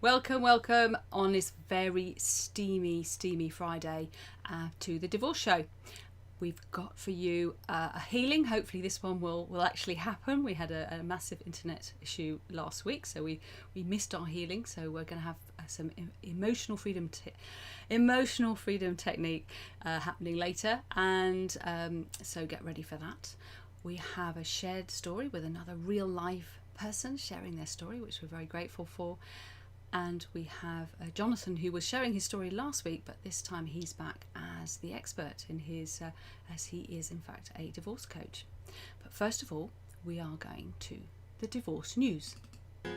Welcome on this very steamy Friday to the Divorce Show. We've got for you a healing. Hopefully this one will actually happen. We had a massive internet issue last week, so we missed our healing. So we're going to have some emotional freedom technique happening later, and so get ready for that. We have a shared story with another real life person sharing their story, which we're very grateful for. And we have Jonathan, who was sharing his story last week, but this time he's back as the expert in his, as he is in fact a divorce coach. But first of all, we are going to the divorce news. The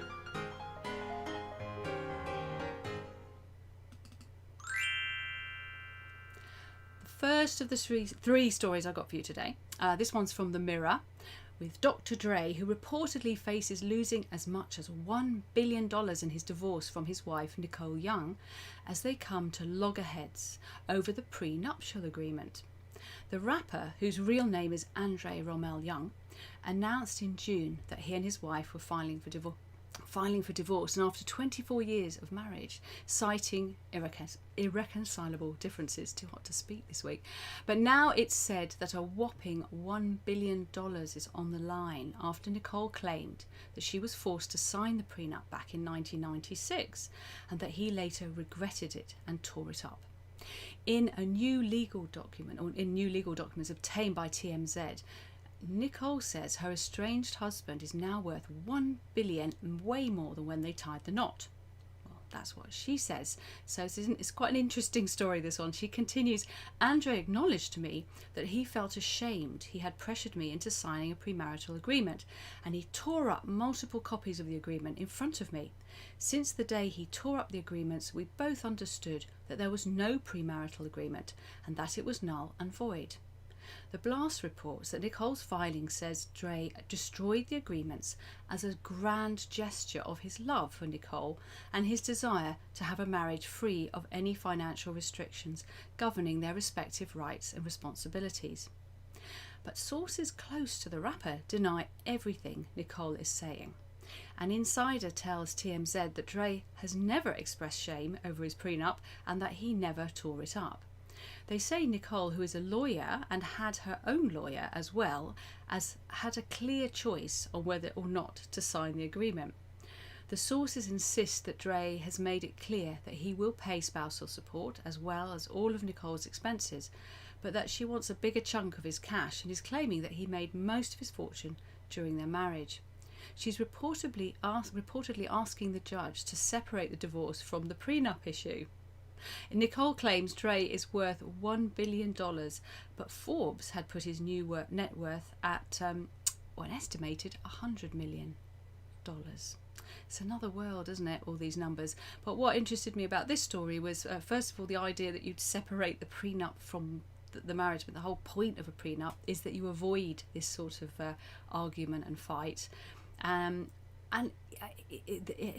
first of the three stories I got for you today. This one's from The Mirror, with Dr. Dre, who reportedly faces losing as much as $1 billion in his divorce from his wife Nicole Young, as they come to loggerheads over the prenuptial agreement. The rapper, whose real name is Andre Romel Young, announced in June that he and his wife were filing for divorce, and after 24 years of marriage, citing irreconcilable differences. Too hot to speak this week. But now it's said that a whopping $1 billion is on the line after Nicole claimed that she was forced to sign the prenup back in 1996 and that he later regretted it and tore it up. In new legal documents obtained by TMZ, Nicole says her estranged husband is now worth $1 billion and way more than when they tied the knot. Well, that's what she says. So it's quite an interesting story, this one. She continues, Andre acknowledged to me that he felt ashamed he had pressured me into signing a premarital agreement, and he tore up multiple copies of the agreement in front of me. Since the day he tore up the agreements, we both understood that there was no premarital agreement and that it was null and void. The Blast reports that Nicole's filing says Dre destroyed the agreements as a grand gesture of his love for Nicole and his desire to have a marriage free of any financial restrictions governing their respective rights and responsibilities. But sources close to the rapper deny everything Nicole is saying. An insider tells TMZ that Dre has never expressed shame over his prenup and that he never tore it up. They say Nicole, who is a lawyer and had her own lawyer as well, had a clear choice on whether or not to sign the agreement. The sources insist that Dre has made it clear that he will pay spousal support as well as all of Nicole's expenses, but that she wants a bigger chunk of his cash and is claiming that he made most of his fortune during their marriage. She's reportedly asking the judge to separate the divorce from the prenup issue. Nicole claims Dre is worth $1 billion, but Forbes had put his new net worth at an estimated $100 million. It's another world, isn't it, all these numbers? But what interested me about this story was, first of all, the idea that you'd separate the prenup from the marriage, but the whole point of a prenup is that you avoid this sort of argument and fight. And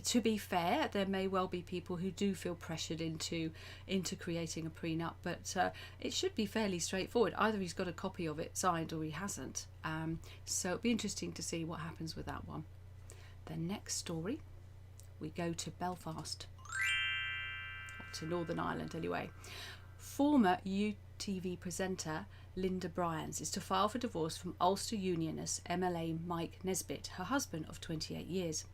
to be fair, there may well be people who do feel pressured into creating a prenup, but it should be fairly straightforward. Either he's got a copy of it signed or he hasn't. So it'll be interesting to see what happens with that one. The next story, we go to Belfast, or to Northern Ireland anyway. Former UTV presenter Linda Bryans is to file for divorce from Ulster Unionist MLA Mike Nesbitt, her husband of 28 years.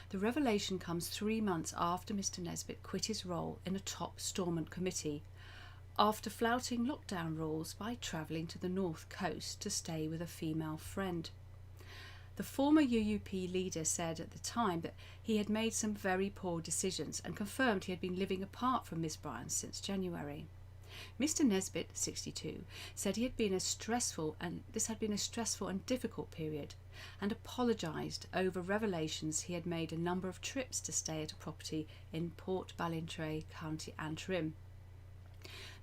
The revelation comes 3 months after Mr Nesbitt quit his role in a top Stormont committee after flouting lockdown rules by travelling to the North Coast to stay with a female friend. The former UUP leader said at the time that he had made some very poor decisions and confirmed he had been living apart from Miss Bryans since January. Mr Nesbitt, 62, said this had been a stressful and difficult period, and apologised over revelations he had made a number of trips to stay at a property in Port Ballintrae, County Antrim.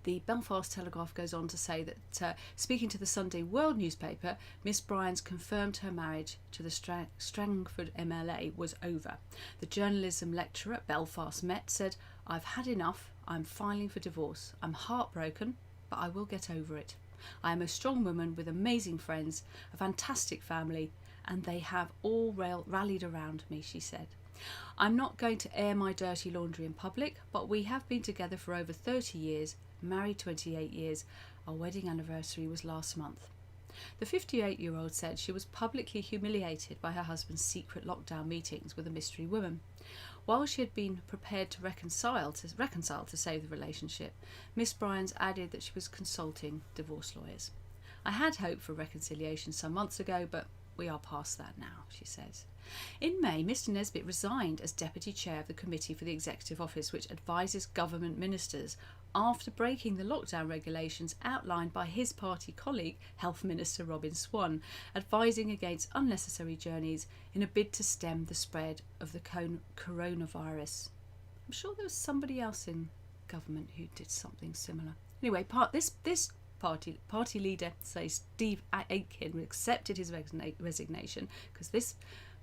The Belfast Telegraph goes on to say that, speaking to the Sunday World newspaper, Miss Bryans confirmed her marriage to the Strangford MLA was over. The journalism lecturer at Belfast Met said, "I've had enough. I'm filing for divorce. I'm heartbroken, but I will get over it. I am a strong woman with amazing friends, a fantastic family, and they have all rallied around me," she said. I'm not going to air my dirty laundry in public, but we have been together for over 30 years, married 28 years. Our wedding anniversary was last month. The 58-year-old said she was publicly humiliated by her husband's secret lockdown meetings with a mystery woman. While she had been prepared to reconcile to save the relationship, Miss Bryans added that she was consulting divorce lawyers. I had hoped for reconciliation some months ago, but we are past that now, she says. In May, Mr Nesbitt resigned as Deputy Chair of the Committee for the Executive Office, which advises government ministers, after breaking the lockdown regulations outlined by his party colleague, Health Minister Robin Swan, advising against unnecessary journeys in a bid to stem the spread of the coronavirus. I'm sure there was somebody else in government who did something similar. Anyway, this party leader, say Steve Aitken, accepted his resignation because this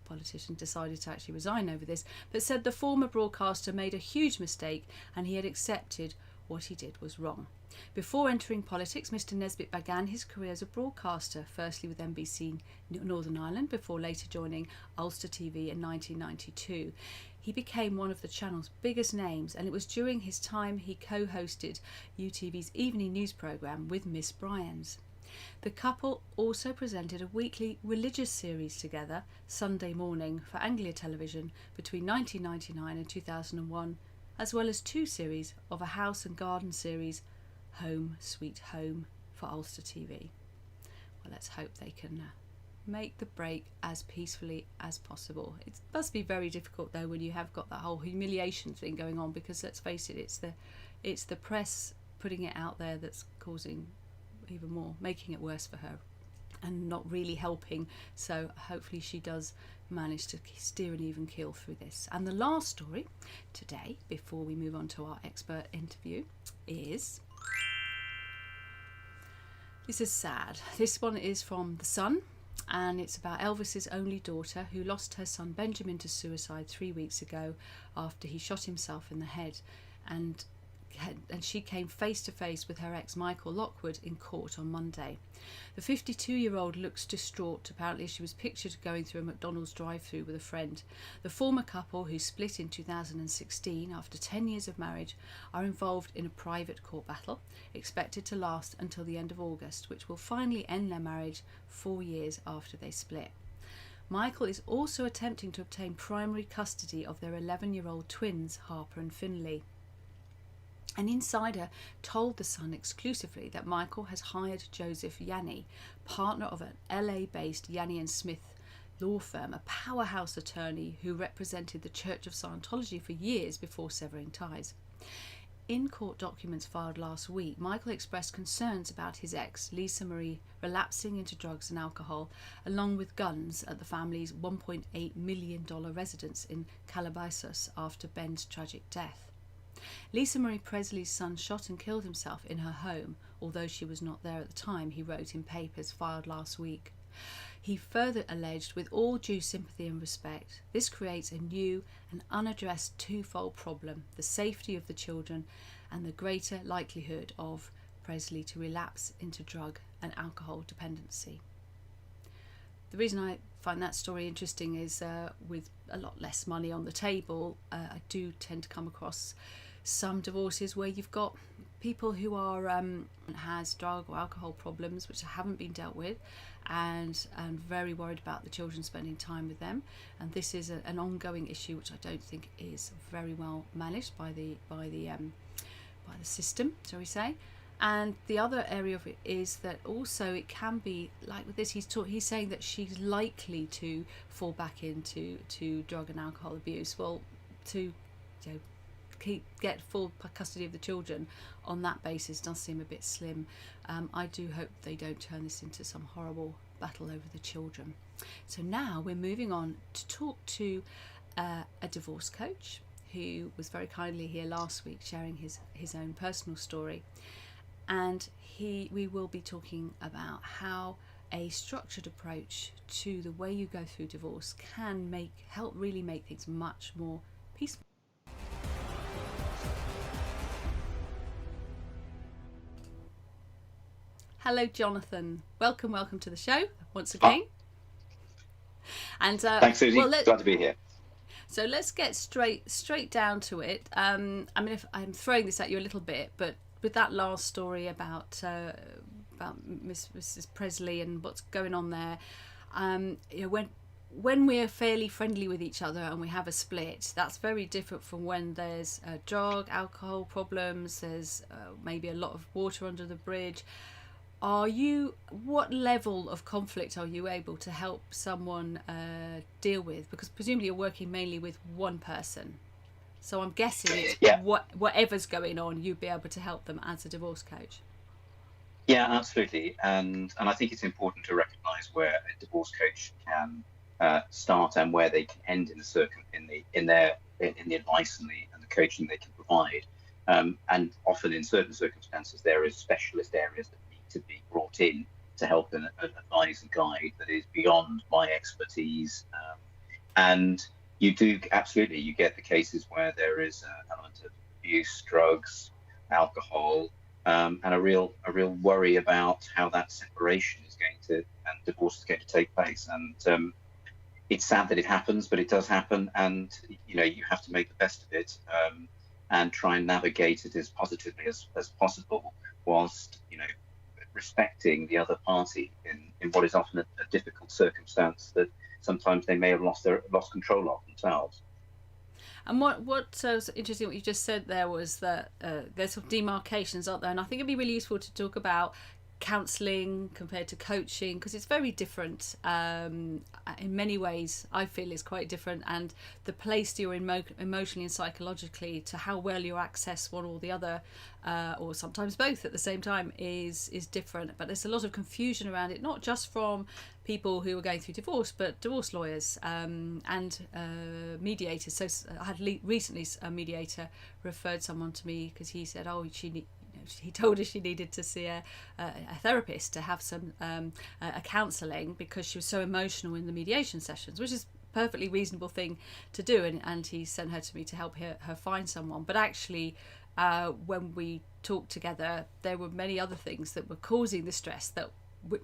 politician decided to actually resign over this, but said the former broadcaster made a huge mistake and he had accepted what he did was wrong. Before entering politics, Mr Nesbitt began his career as a broadcaster, firstly with NBC Northern Ireland before later joining Ulster TV in 1992. He became one of the channel's biggest names, and it was during his time he co-hosted UTV's evening news programme with Miss Bryans. The couple also presented a weekly religious series together, Sunday Morning, for Anglia Television between 1999 and 2001, as well as 2 series of a house and garden series, Home Sweet Home, for Ulster TV. Well, let's hope they can make the break as peacefully as possible. It must be very difficult though when you have got that whole humiliation thing going on, because let's face it, it's the press putting it out there that's causing even more, making it worse for her and not really helping. So hopefully she does manage to steer an even keel through this. And the last story today, before we move on to our expert interview, is this is sad. This one is from The Sun, and it's about Elvis's only daughter who lost her son Benjamin to suicide 3 weeks ago after he shot himself in the head, and she came face to face with her ex Michael Lockwood in court on Monday. The 52-year-old looks distraught. Apparently she was pictured going through a McDonald's drive-through with a friend. The former couple, who split in 2016 after 10 years of marriage, are involved in a private court battle expected to last until the end of August, which will finally end their marriage 4 years after they split. Michael is also attempting to obtain primary custody of their 11-year-old twins, Harper and Finlay. An insider told The Sun exclusively that Michael has hired Joseph Yanni, partner of an LA-based Yanni and Smith law firm, a powerhouse attorney who represented the Church of Scientology for years before severing ties. In court documents filed last week, Michael expressed concerns about his ex, Lisa Marie, relapsing into drugs and alcohol, along with guns, at the family's $1.8 million residence in Calabasas after Ben's tragic death. Lisa Marie Presley's son shot and killed himself in her home, although she was not there at the time, he wrote in papers filed last week. He further alleged, with all due sympathy and respect, this creates a new and unaddressed twofold problem: the safety of the children and the greater likelihood of Presley to relapse into drug and alcohol dependency. The reason I find that story interesting is with a lot less money on the table, I do tend to come across some divorces where you've got people who are has drug or alcohol problems which haven't been dealt with, and very worried about the children spending time with them. And this is an ongoing issue which I don't think is very well managed by the system, shall we say. And the other area of it is that also it can be like with this. He's saying that she's likely to fall back into drug and alcohol abuse. Well, to get full custody of the children on that basis does seem a bit slim. I do hope they don't turn this into some horrible battle over the children. So now we're moving on to talk to a divorce coach who was very kindly here last week sharing his own personal story. And we will be talking about how a structured approach to the way you go through divorce can help really make things much more peaceful. Hello, Jonathan. Welcome to the show once again. And thanks, Susie. Glad to be here. So let's get straight down to it. I mean, if I'm throwing this at you a little bit, but with that last story about Mrs. Presley and what's going on there, when we're fairly friendly with each other and we have a split, that's very different from when there's drug, alcohol problems. There's maybe a lot of water under the bridge. What level of conflict are you able to help someone deal with? Because presumably you're working mainly with one person. So I'm guessing it's whatever's going on, you'd be able to help them as a divorce coach. Yeah, absolutely. And I think it's important to recognise where a divorce coach can start and where they can end in the advice and the coaching they can provide. And often in certain circumstances, there is specialist areas that need to be brought in to help and advise and guide that is beyond my expertise. And you get the cases where there is an element of abuse, drugs, alcohol, and a real worry about how that separation is going to and divorce is going to take place. And it's sad that it happens, but it does happen, and you have to make the best of it, and try and navigate it as positively as possible, whilst respecting the other party in what is often a difficult circumstance that sometimes they may have lost control of themselves. And what was interesting, what you just said there, was that there's sort of demarcations, aren't there? And I think it'd be really useful to talk about counselling compared to coaching, because it's very different. In many ways, I feel it's quite different, and the place you're emotionally and psychologically to how well you access one or the other, or sometimes both at the same time, is different. But there's a lot of confusion around it, not just from people who are going through divorce, but divorce lawyers and mediators. So I had recently a mediator referred someone to me because he said, he told her she needed to see a therapist to have some a counselling because she was so emotional in the mediation sessions, which is a perfectly reasonable thing to do. And he sent her to me to help her find someone. But actually, when we talked together, there were many other things that were causing the stress that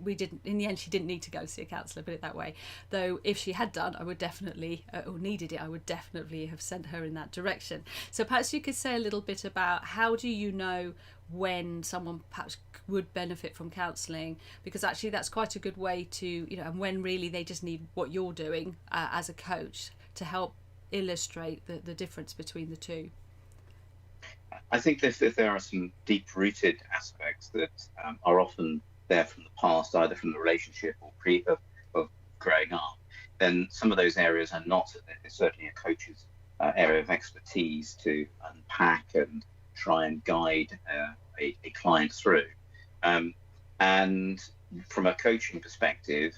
we didn't. In the end, she didn't need to go see a counsellor, put it that way. Though if she had done, I would definitely, or needed it, I would definitely have sent her in that direction. So perhaps you could say a little bit about how do you know when someone perhaps would benefit from counselling, because actually that's quite a good way to, and when really they just need what you're doing as a coach to help illustrate the difference between the two. I think that there are some deep-rooted aspects that are often there from the past, either from the relationship or of growing up, then some of those areas are not certainly a coach's area of expertise to unpack and try and guide a client through. And from a coaching perspective,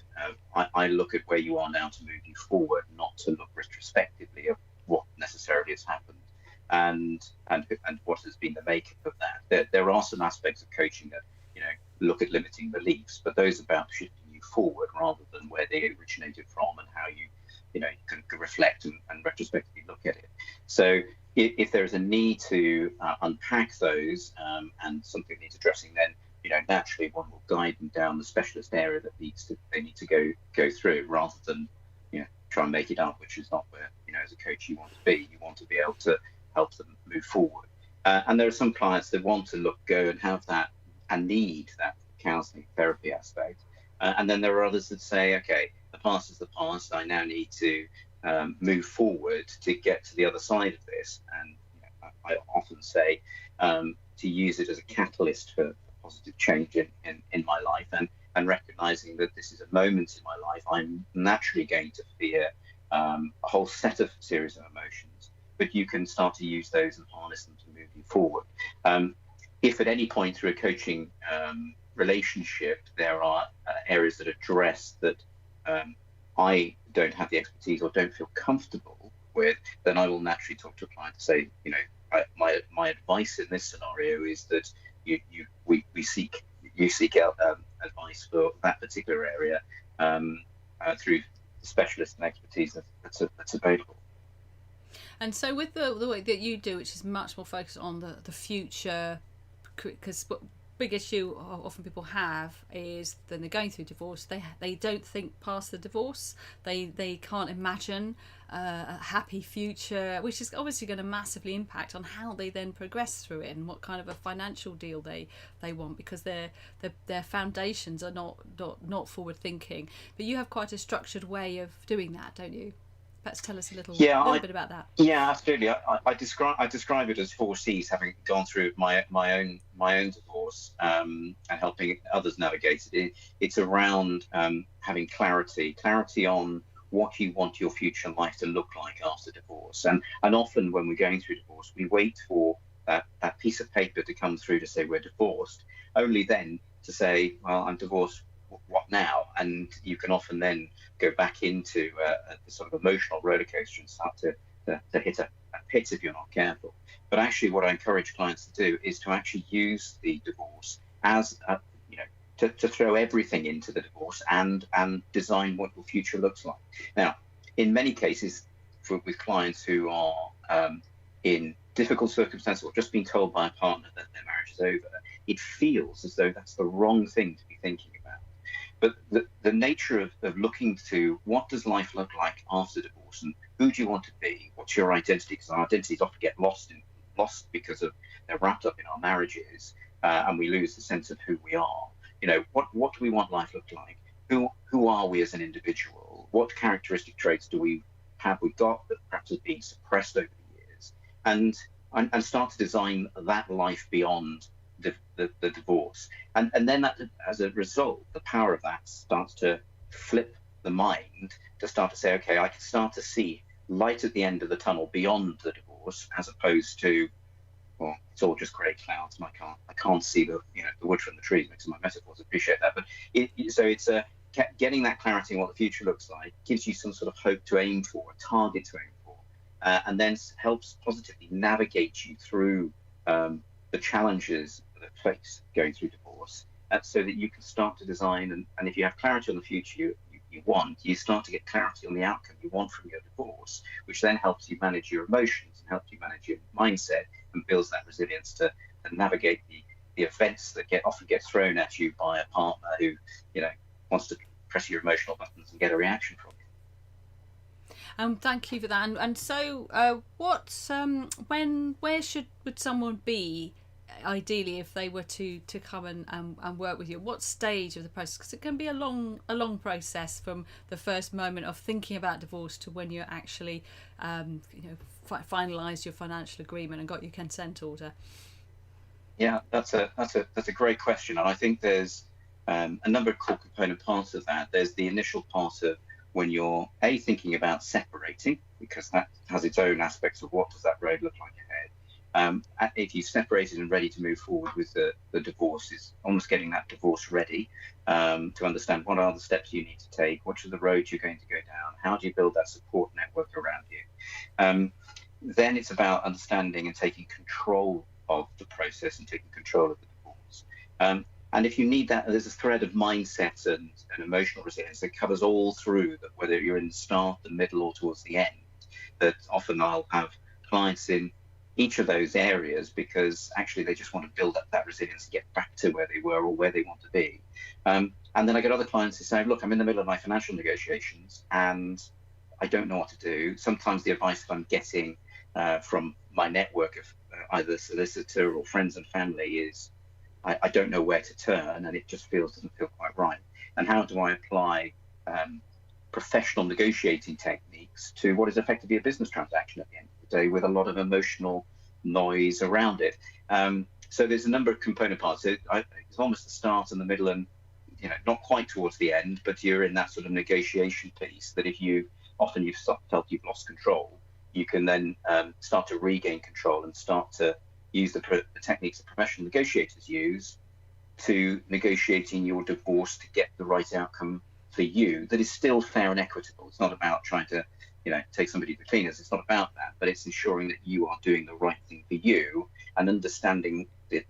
I look at where you are now to move you forward, not to look retrospectively at what necessarily has happened and what has been the makeup of that. There are some aspects of coaching that look at limiting beliefs, but those are about shifting you forward rather than where they originated from and how you can reflect and retrospectively look at it. So if there is a need to unpack those and something needs addressing, then naturally one will guide them down the specialist area that they need to go through, rather than try and make it up, which is not where as a coach you want to be. You want to be able to help them move forward. And there are some clients that want to go and have that and need that counselling therapy aspect. And then there are others that say, okay, the past is the past. I now need to move forward to get to the other side of this. And I often say to use it as a catalyst for positive change in my life, and recognizing that this is a moment in my life. I'm naturally going to fear a whole series of emotions, but you can start to use those and harness them to move you forward. If at any point through a coaching relationship there are areas that address that I don't have the expertise or don't feel comfortable with, then I will naturally talk to a client to say, my advice in this scenario is that you seek out advice for that particular area through the specialist and expertise that's available. And so with the way that you do, which is much more focused on the future, because big issue often people have is when they're going through divorce, they don't think past the divorce. They can't imagine a happy future, which is obviously going to massively impact on how they then progress through it and what kind of a financial deal they want, because their foundations are not forward thinking. But you have quite a structured way of doing that, don't you? Perhaps tell us a little bit about that. Yeah, absolutely. I describe it as 4 C's, having gone through my own divorce, and helping others navigate it. It's around having clarity on what you want your future life to look like after divorce. And often when we're going through divorce, we wait for that piece of paper to come through to say we're divorced, only then to say, well, I'm divorced. What now? And you can often then go back into a sort of emotional roller coaster and start to hit a pit if you're not careful. But actually, what I encourage clients to do is to actually use the divorce as to throw everything into the divorce and design what your future looks like. Now, in many cases, with clients who are in difficult circumstances or just being told by a partner that their marriage is over, it feels as though that's the wrong thing to be thinking about. But the nature of looking to what does life look like after divorce, and who do you want to be? What's your identity? Because our identities often get lost because of they're wrapped up in our marriages, and we lose the sense of who we are. What do we want life to look like? Who are we as an individual? What characteristic traits do we have we've got that perhaps has been suppressed over the years? And start to design that life beyond the divorce, and then that, as a result, the power of that starts to flip the mind to start to say, okay, I can start to see light at the end of the tunnel beyond the divorce, as opposed to, well, it's all just grey clouds and I can't see the wood from the trees. Mixing my metaphors, appreciate that, but it's getting that clarity on what the future looks like gives you some sort of hope to aim for, a target to aim for, and then helps positively navigate you through the challenges that face going through divorce, so that you can start to design, and if you have clarity on the future you want, you start to get clarity on the outcome you want from your divorce, which then helps you manage your emotions and helps you manage your mindset and builds that resilience to navigate the events that often get thrown at you by a partner who wants to press your emotional buttons and get a reaction from you. Thank you for that. And so, where would someone be ideally if they were to come and work with you? What stage of the process? Because it can be a long process from the first moment of thinking about divorce to when you're actually finalised your financial agreement and got your consent order. Yeah, that's a great question, and I think there's a number of core component parts of that. There's the initial part of when you're thinking about separating, because that has its own aspects of what does that road look like ahead. If you've separated and ready to move forward with the divorce, is almost getting that divorce ready, to understand what are the steps you need to take, what are the roads you're going to go down, how do you build that support network around you. Then it's about understanding and taking control of the process and taking control of the divorce. And if you need that, there's a thread of mindset and emotional resilience that covers all through that, whether you're in the start, the middle, or towards the end. That often I'll have clients in each of those areas because actually they just want to build up that resilience and get back to where they were or where they want to be. And then I get other clients who say, look, I'm in the middle of my financial negotiations and I don't know what to do. Sometimes the advice that I'm getting from my network of either solicitor or friends and family is, I don't know where to turn, and it just doesn't feel quite right. And how do I apply professional negotiating techniques to what is effectively a business transaction at the end of the day, with a lot of emotional noise around it? So there's a number of component parts. It's almost the start and the middle, and not quite towards the end, but you're in that sort of negotiation piece. That if you've felt you've lost control, you can then start to regain control and start to use the techniques that professional negotiators use to negotiating your divorce to get the right outcome for you that is still fair and equitable. It's not about trying to take somebody to the cleaners. It's not about that, but it's ensuring that you are doing the right thing for you and understanding the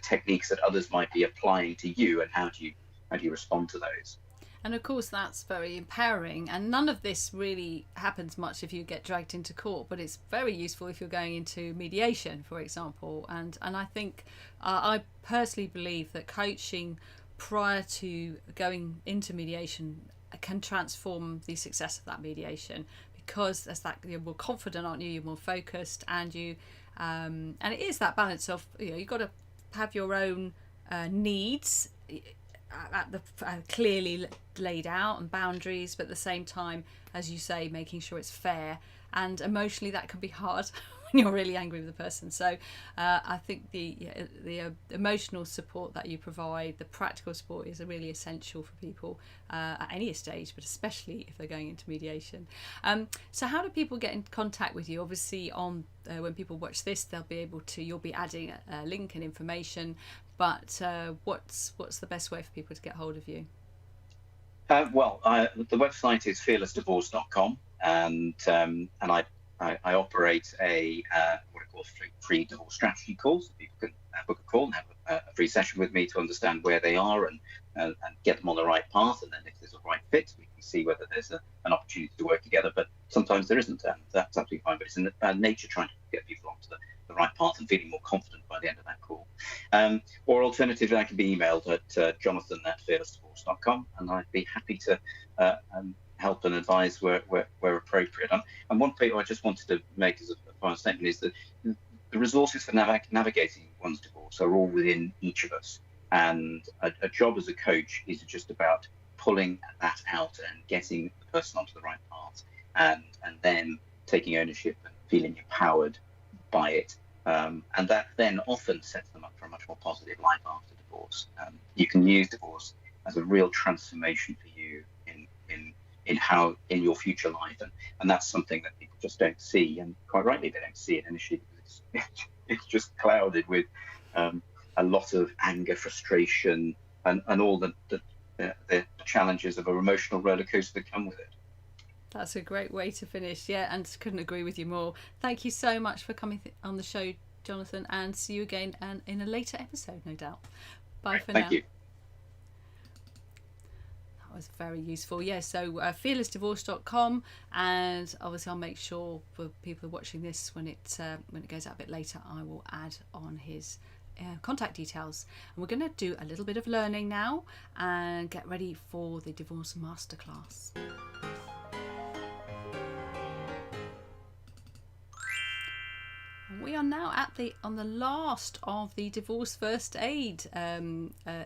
techniques that others might be applying to you, and how do you respond to those. And of course, that's very empowering. And none of this really happens much if you get dragged into court, but it's very useful if you're going into mediation, for example. And I think I personally believe that coaching prior to going into mediation can transform the success of that mediation, because as that, you're more confident, aren't you? You're more focused, and and it is that balance of, you've got to have your own needs clearly laid out, and boundaries, but at the same time, as you say, making sure it's fair. And emotionally, that can be hard when you're really angry with the person. So I think the emotional support that you provide, the practical support, is really essential for people at any stage, but especially if they're going into mediation. So how do people get in contact with you? Obviously, on when people watch this, you'll be adding a link and information. But what's the best way for people to get hold of you? The website is fearlessdivorce.com, and I operate what I call free divorce strategy calls. People can book a call and have a free session with me to understand where they are and get them on the right path. And then if there's a right fit, we can see whether there's an opportunity to work together. But sometimes there isn't, and that's absolutely fine. But it's in nature trying to get people onto the right path and feeling more confident by the end of that call. Or alternatively, I can be emailed at jonathan@fearlessdivorce.com, and I'd be happy to help and advise where appropriate. And one point I just wanted to make as a final statement is that the resources for navigating one's divorce are all within each of us. And a job as a coach is just about pulling that out and getting the person onto the right path, and then taking ownership and feeling empowered by it. And that then often sets them up for a much more positive life after divorce. You can use divorce as a real transformation for you in your future life, and that's something that people just don't see, and quite rightly they don't see it initially, because it's just clouded with a lot of anger, frustration, and all the challenges of an emotional roller coaster that come with it. That's a great way to finish. Yeah, and couldn't agree with you more. Thank you so much for coming on the show, Jonathan, and see you again and in a later episode, no doubt. Bye for now. Thank you. That was very useful. Yeah, so fearlessdivorce.com, and obviously I'll make sure for people watching this, when it goes out a bit later, I will add on his contact details. And we're going to do a little bit of learning now and get ready for the divorce masterclass. We are now on the last of the divorce first aid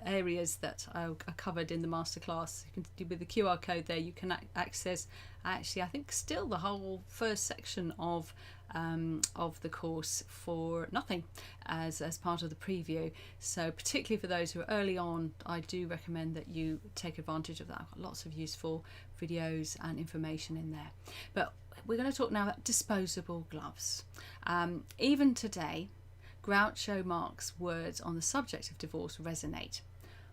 areas that are covered in the masterclass. You can do with the QR code there. You can access, actually, I think still the whole first section of the course for nothing as part of the preview. So particularly for those who are early on, I do recommend that you take advantage of that. I've got lots of useful videos and information in there. But we're going to talk now about disposable gloves. Even today, Groucho Marx's words on the subject of divorce resonate.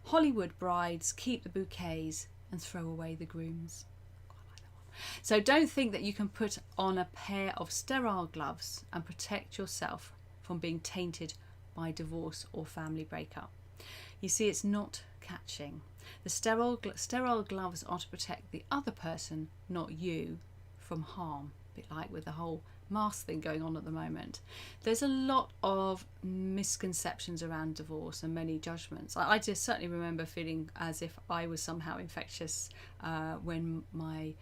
Hollywood brides keep the bouquets and throw away the grooms. So don't think that you can put on a pair of sterile gloves and protect yourself from being tainted by divorce or family breakup. You see, it's not catching. The sterile gloves are to protect the other person, not you, from harm. A bit like with the whole mask thing going on at the moment. There's a lot of misconceptions around divorce and many judgments. I just certainly remember feeling as if I was somehow infectious when my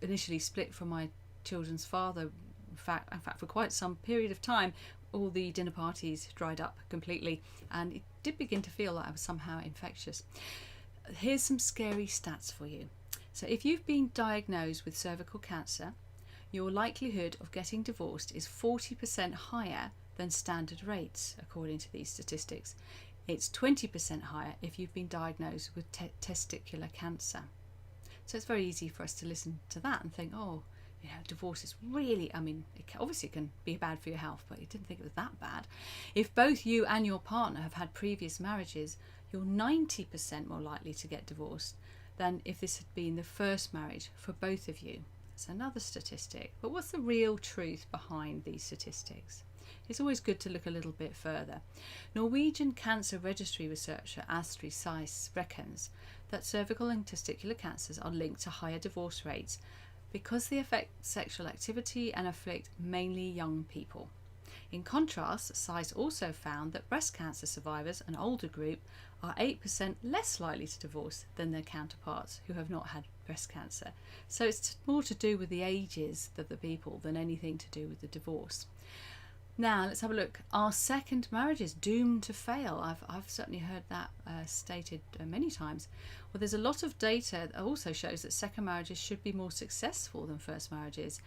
initially split from my children's father. In fact, for quite some period of time, all the dinner parties dried up completely, and it did begin to feel like I was somehow infectious. Here's some scary stats for you. So if you've been diagnosed with cervical cancer, your likelihood of getting divorced is 40% higher than standard rates, according to these statistics. It's 20% higher if you've been diagnosed with testicular cancer. So it's very easy for us to listen to that and think, oh, divorce is really, it obviously can be bad for your health, but you didn't think it was that bad. If both you and your partner have had previous marriages, you're 90% more likely to get divorced than if this had been the first marriage for both of you. That's another statistic. But what's the real truth behind these statistics? It's always good to look a little bit further. Norwegian cancer registry researcher Astrid Seiss reckons that cervical and testicular cancers are linked to higher divorce rates because they affect sexual activity and afflict mainly young people. In contrast, Seiss also found that breast cancer survivors, an older group, are 8% less likely to divorce than their counterparts who have not had breast cancer. So it's more to do with the ages of the people than anything to do with the divorce. Now let's have a look. Are second marriages doomed to fail? I've certainly heard that stated many times. Well, there's a lot of data that also shows that second marriages should be more successful than first marriages.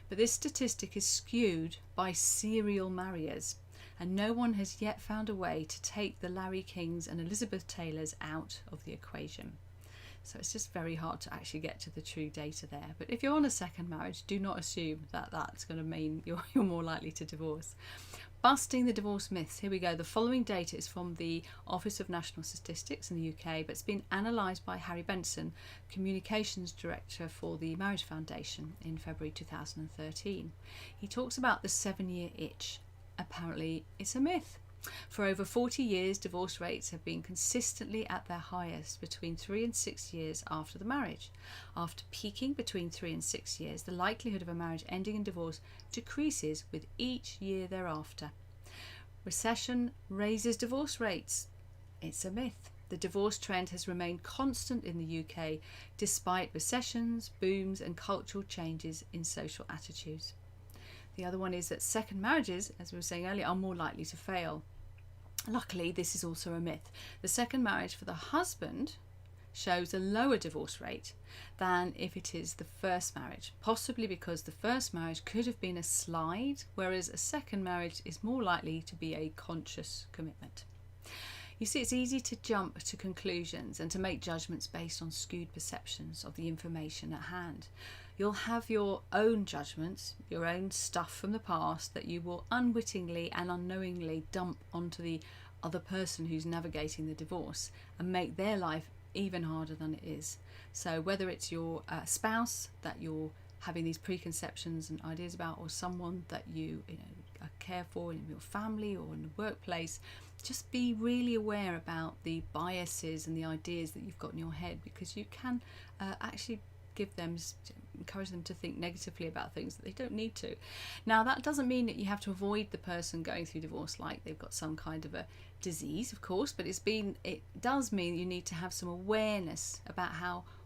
But this statistic is skewed by serial marriers, and no one has yet found a way to take the Larry Kings and Elizabeth Taylors out of the equation. So it's just very hard to actually get to the true data there. But if you're on a second marriage, do not assume that that's going to mean you're more likely to divorce. Busting the divorce myths. Here we go. The following data is from the Office of National Statistics in the UK, but it's been analysed by Harry Benson, Communications Director for the Marriage Foundation, in February 2013. He talks about the 7-year itch. Apparently, it's a myth. For over 40 years, divorce rates have been consistently at their highest between 3 and 6 years after the marriage. After peaking between 3 and 6 years, the likelihood of a marriage ending in divorce decreases with each year thereafter. Recession raises divorce rates. It's a myth. The divorce trend has remained constant in the UK despite recessions, booms, and cultural changes in social attitudes. The other one is that second marriages, as we were saying earlier, are more likely to fail. Luckily, this is also a myth. The second marriage for the husband shows a lower divorce rate than if it is the first marriage, possibly because the first marriage could have been a slide, whereas a second marriage is more likely to be a conscious commitment. You see, it's easy to jump to conclusions and to make judgments based on skewed perceptions of the information at hand. You'll have your own judgments, your own stuff from the past that you will unwittingly and unknowingly dump onto the other person who's navigating the divorce and make their life even harder than it is. So whether it's your spouse that you're having these preconceptions and ideas about, or someone that you care for in your family or in the workplace, just be really aware about the biases and the ideas that you've got in your head, because you can actually encourage them to think negatively about things that they don't need to. Now, that doesn't mean that you have to avoid the person going through divorce like they've got some kind of a disease, of course, but it does mean you need to have some awareness about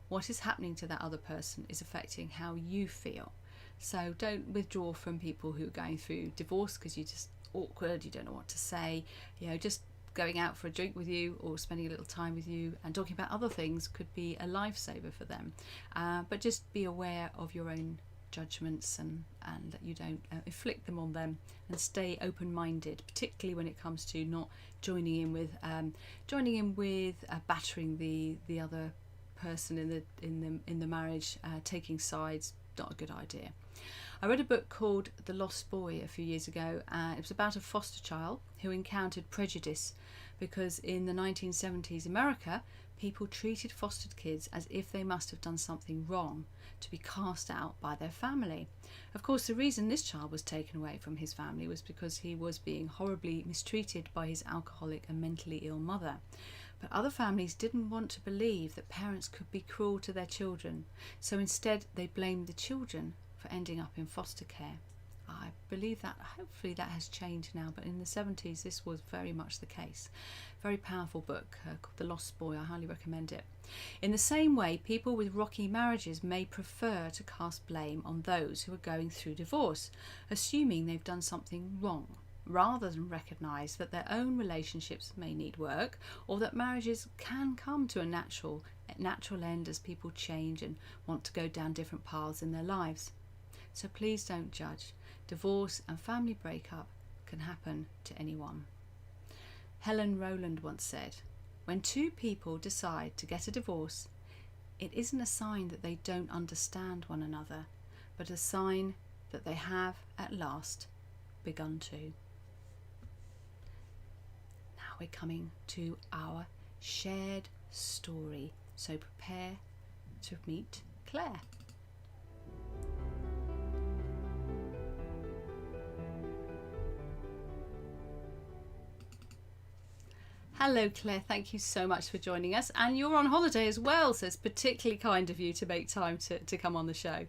what is happening to that other person is affecting how you feel. So don't withdraw from people who are going through divorce because you're just awkward, you don't know what to say. Just going out for a drink with you or spending a little time with you and talking about other things could be a lifesaver for them. But just be aware of your own judgments and that you don't inflict them on them, and stay open-minded, particularly when it comes to not joining in with battering the other person in the marriage, taking sides. Not a good idea. I read a book called The Lost Boy a few years ago. It was about a foster child who encountered prejudice because in the 1970s America, people treated fostered kids as if they must have done something wrong to be cast out by their family. Of course, the reason this child was taken away from his family was because he was being horribly mistreated by his alcoholic and mentally ill mother. But other families didn't want to believe that parents could be cruel to their children, so instead they blamed the children for ending up in foster care. I believe that hopefully that has changed now, but in the 70s this was very much the case. Very powerful book called The Lost Boy. I highly recommend it. In the same way, people with rocky marriages may prefer to cast blame on those who are going through divorce, assuming they've done something wrong, rather than recognise that their own relationships may need work, or that marriages can come to a natural end as people change and want to go down different paths in their lives. So please don't judge. Divorce and family breakup can happen to anyone. Helen Rowland once said, "When two people decide to get a divorce, it isn't a sign that they don't understand one another, but a sign that they have at last begun to." Now we're coming to our shared story, so prepare to meet Claire. Hello, Claire. Thank you so much for joining us. And you're on holiday as well, so it's particularly kind of you to make time to come on the show.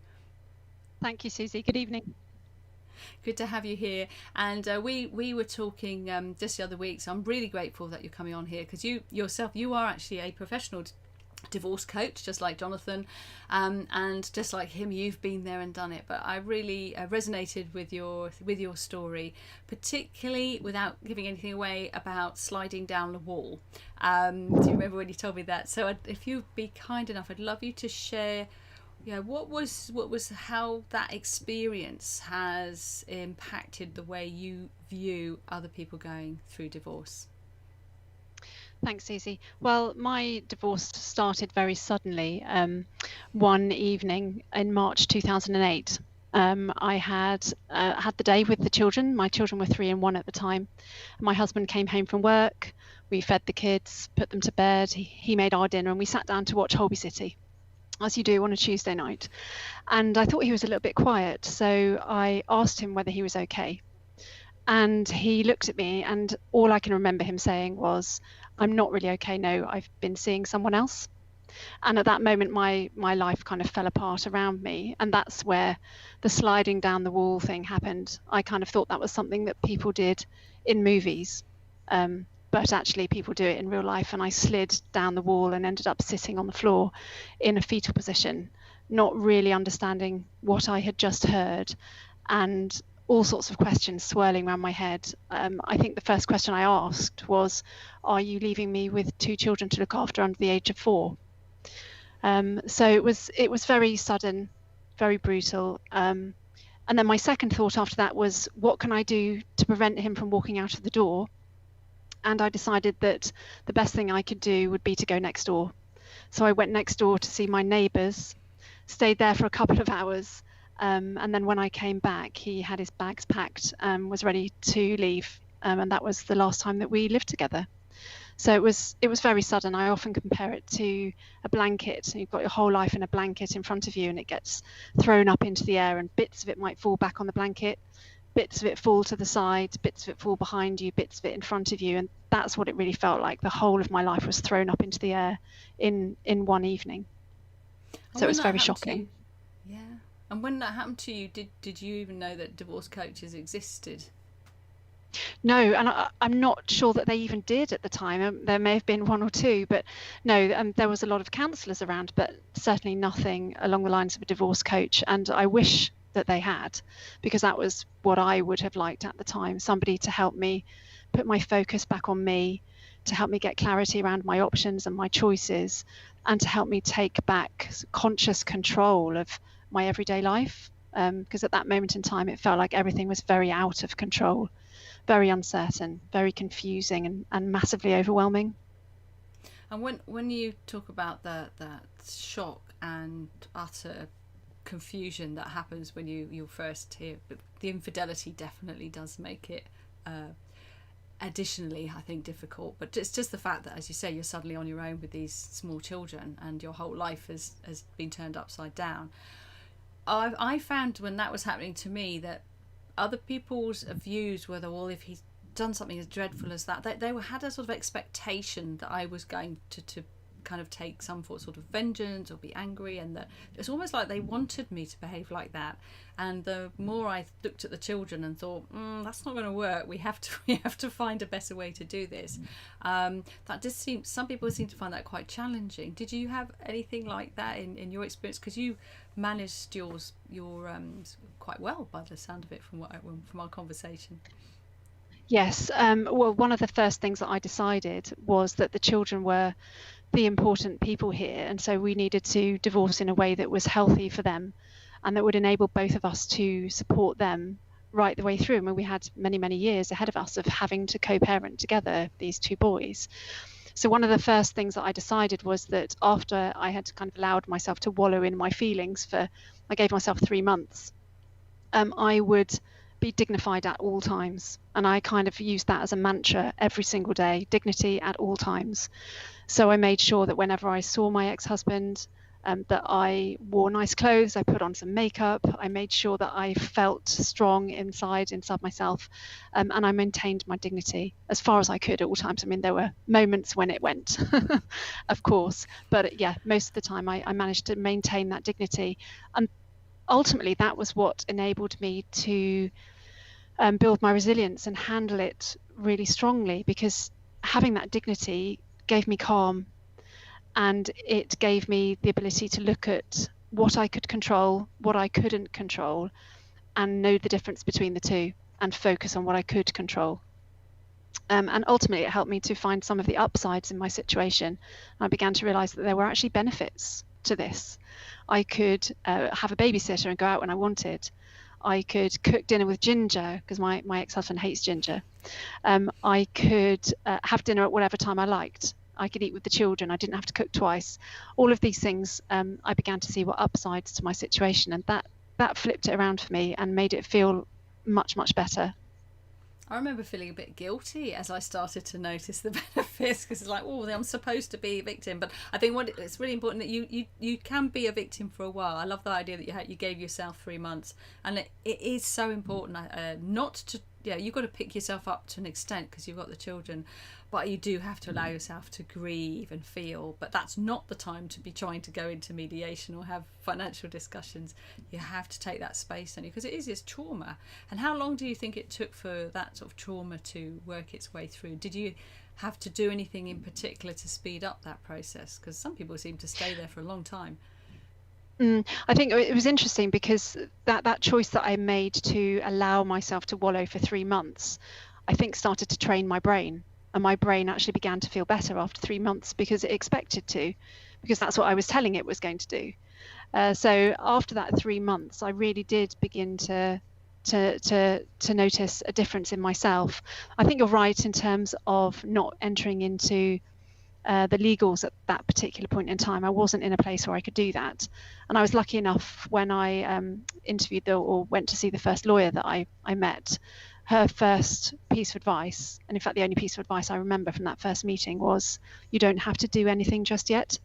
Thank you, Susie. Good evening. Good to have you here. And we were talking just the other week, so I'm really grateful that you're coming on here, because you are actually a professional divorce coach, just like Jonathan, and just like him, you've been there and done it. But I really resonated with your story, particularly, without giving anything away, about sliding down the wall. Do you remember when you told me that? So if you'd be kind enough, I'd love you to share, what was how that experience has impacted the way you view other people going through divorce. Thanks, Susie. Well, my divorce started very suddenly. One evening in March 2008, I had the day with the children. My children were 3 and 1 at the time. My husband came home from work. We fed the kids, put them to bed. He made our dinner, and we sat down to watch Holby City, as you do on a Tuesday night. And I thought he was a little bit quiet, so I asked him whether he was okay. And he looked at me, and all I can remember him saying was, "I'm not really okay, no, I've been seeing someone else." And at that moment, my life kind of fell apart around me. And that's where the sliding down the wall thing happened. I kind of thought that was something that people did in movies, but actually people do it in real life. And I slid down the wall and ended up sitting on the floor in a fetal position, not really understanding what I had just heard, and all sorts of questions swirling around my head. I think the first question I asked was, "Are you leaving me with 2 children to look after under the age of 4?" So it was very sudden, very brutal. And then my second thought after that was, what can I do to prevent him from walking out of the door? And I decided that the best thing I could do would be to go next door. So I went next door to see my neighbours, stayed there for a couple of hours. And then when I came back, he had his bags packed, was ready to leave. And that was the last time that we lived together. So it was very sudden. I often compare it to a blanket. You've got your whole life in a blanket in front of you, and it gets thrown up into the air, and bits of it might fall back on the blanket, bits of it fall to the side, bits of it fall behind you, bits of it in front of you. And that's what it really felt like. The whole of my life was thrown up into the air in one evening. So it was very shocking. Yeah. And when that happened to you, did you even know that divorce coaches existed? No, and I'm not sure that they even did at the time. There may have been 1 or 2, but no, there was a lot of counsellors around, but certainly nothing along the lines of a divorce coach. And I wish that they had, because that was what I would have liked at the time. Somebody to help me put my focus back on me, to help me get clarity around my options and my choices, and to help me take back conscious control of my everyday life. Because at that moment in time, it felt like everything was very out of control, very uncertain, very confusing, and massively overwhelming. And when you talk about that shock and utter confusion that happens when you first hear, the infidelity definitely does make it additionally, I think, difficult. But it's just the fact that, as you say, you're suddenly on your own with these small children, and your whole life has been turned upside down. I found when that was happening to me that other people's views were that, well, if he's done something as dreadful as that, they had a sort of expectation that I was going to kind of take some sort of vengeance or be angry, and that it's almost like they wanted me to behave like that. And the more I looked at the children and thought, that's not going to work, we have to find a better way to do this, that just seems, some people seem to find that quite challenging. Did you have anything like that in your experience? Because you managed your quite well, by the sound of it, from our conversation. Yes. Well, one of the first things that I decided was that the children were the important people here, and so we needed to divorce in a way that was healthy for them, and that would enable both of us to support them right the way through. I mean, we had many years ahead of us of having to co-parent together these 2 boys. So one of the first things that I decided was that after I had kind of allowed myself to wallow in my feelings I gave myself 3 months, I would be dignified at all times. And I kind of used that as a mantra every single day: dignity at all times. So I made sure that whenever I saw my ex-husband, that I wore nice clothes, I put on some makeup, I made sure that I felt strong inside myself, and I maintained my dignity as far as I could at all times. I mean, there were moments when it went, of course, but yeah, most of the time I managed to maintain that dignity. And ultimately, that was what enabled me to build my resilience and handle it really strongly, because having that dignity gave me calm, and it gave me the ability to look at what I could control, what I couldn't control, and know the difference between the two and focus on what I could control. And ultimately, it helped me to find some of the upsides in my situation. I began to realize that there were actually benefits to this. I could have a babysitter and go out when I wanted. I could cook dinner with ginger, because my ex-husband hates ginger. I could have dinner at whatever time I liked. I could eat with the children. I didn't have to cook twice. All of these things, I began to see were upsides to my situation, and that flipped it around for me and made it feel much, much better. I remember feeling a bit guilty as I started to notice the benefits, because it's like, oh, I'm supposed to be a victim. But I think it's really important that you can be a victim for a while. I love the idea that you gave yourself 3 months, and it is so important not to. Yeah, you've got to pick yourself up to an extent because you've got the children, but you do have to allow yourself to grieve and feel. But that's not the time to be trying to go into mediation or have financial discussions. You have to take that space, don't you? Because it's trauma. And how long do you think it took for that sort of trauma to work its way through? Did you have to do anything in particular to speed up that process? Because some people seem to stay there for a long time. I think it was interesting because that choice that I made to allow myself to wallow for 3 months, I think started to train my brain, and my brain actually began to feel better after 3 months because it expected to, because that's what I was telling it was going to do. So after that 3 months, I really did begin to notice a difference in myself. I think you're right in terms of not entering into the legals at that particular point in time. I wasn't in a place where I could do that, and I was lucky enough when I interviewed or went to see the first lawyer that I met. Her first piece of advice, and in fact the only piece of advice I remember from that first meeting, was you don't have to do anything just yet.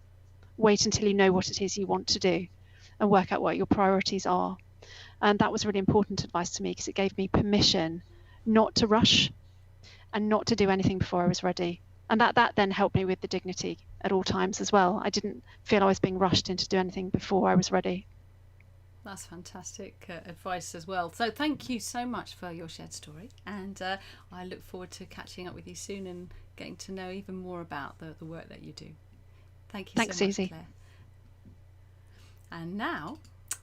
Wait until you know what it is you want to do and work out what your priorities are. And that was really important advice to me, because it gave me permission not to rush and not to do anything before I was ready. And that then helped me with the dignity at all times as well. I didn't feel I was being rushed into do anything before I was ready. That's fantastic advice as well. So thank you so much for your shared story, and I look forward to catching up with you soon and getting to know even more about the work that you do. Thank you. Thanks, so much, Susie. Claire. And now